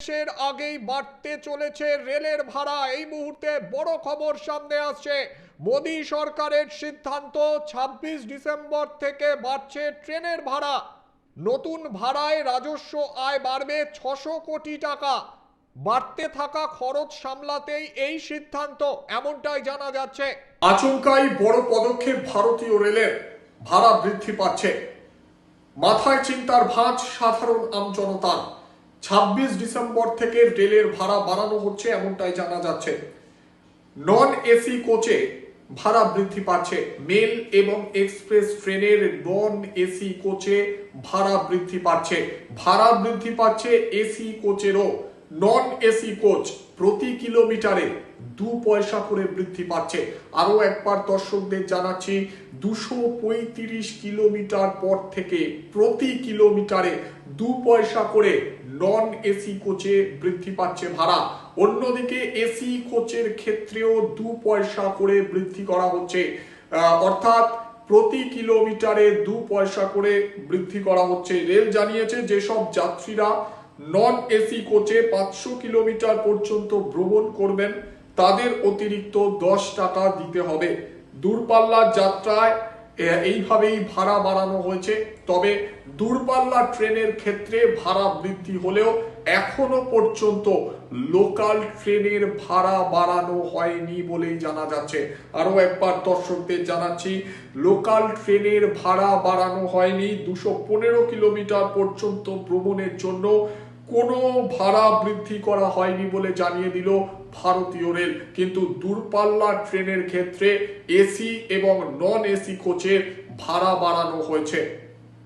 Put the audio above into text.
দেশের আগেই বাড়তে চলেছে রেলের ভাড়া। এই মুহূর্তে বড় খবর সামনে আসছে। মোদী সরকারের সিদ্ধান্ত ২৬ ডিসেম্বর থেকে বাড়ছে ট্রেনের ভাড়া। নতুন ভাড়ায় রাজস্ব আয় বাড়বে ৬০০ কোটি টাকা। বাড়তে থাকা খরচ সামলাতেই এই সিদ্ধান্ত, এমনটাই জানা যাচ্ছে। আচমকাই বড় পদক্ষেপ ভারতীয় রেলের। ভাড়া বৃদ্ধি পাচ্ছে, মাথায় চিন্তার ভাঁজ সাধারণ আমজনতার। ২৬ ডিসেম্বর থেকে রেলের ভাড়া বাড়ানো হচ্ছে, এমনটাই জানা যাচ্ছে। নন এসি কোচে ভাড়া বৃদ্ধি পাচ্ছে। মেল এবং এক্সপ্রেস ট্রেনের নন এসি কোচে ভাড়া বৃদ্ধি পাচ্ছে। ভাড়া বৃদ্ধি পাচ্ছে এসি কোচেরও। নন এসি কোচ প্রতি কিলোমিটারে ২ পয়সা করে বৃদ্ধি পাচ্ছে। আরো একবার দর্শকদের জানাচ্ছি, ২৩৫ কিলোমিটার পর থেকে প্রতি কিলোমিটারে ২ পয়সা করে নন এসি কোচে বৃদ্ধি পাচ্ছে ভাড়া। অন্যদিকে এসি কোচের ক্ষেত্রেও ২ পয়সা করে বৃদ্ধি করা হচ্ছে, অর্থাৎ প্রতি কিলোমিটারে ২ পয়সা করে বৃদ্ধি করা হচ্ছে। রেল জানিয়েছে যেসব যাত্রীরা নন এসি কোচে ৫০০ কিলোমিটার পর্যন্ত ভ্রমণ করবেন তাদের অতিরিক্ত ১০ টাকা দিতে হবে। দূরপাল্লার যাত্রায় এইভাবেই ভাড়া বাড়ানো হয়েছে। তবে দূরপাল্লার ট্রেনের ক্ষেত্রে ভাড়া বৃদ্ধি হলেও এখনো পর্যন্ত লোকাল ট্রেনের ভাড়া বাড়ানো হয়নি বলেই জানা যাচ্ছে। আরো একবার দর্শকদের জানাচ্ছি, লোকাল ট্রেনের ভাড়া বাড়ানো হয়নি। ২১৫ কিলোমিটার পর্যন্ত ভ্রমণের জন্য কোনো ভাড়া বৃদ্ধি করা হয়নি বলে জানিয়ে দিল ভারতীয় রেল। কিন্তু দূরপাল্লার ট্রেনের ক্ষেত্রে এসি এবং নন এসি কোচের ভাড়া বাড়ানো হয়েছে।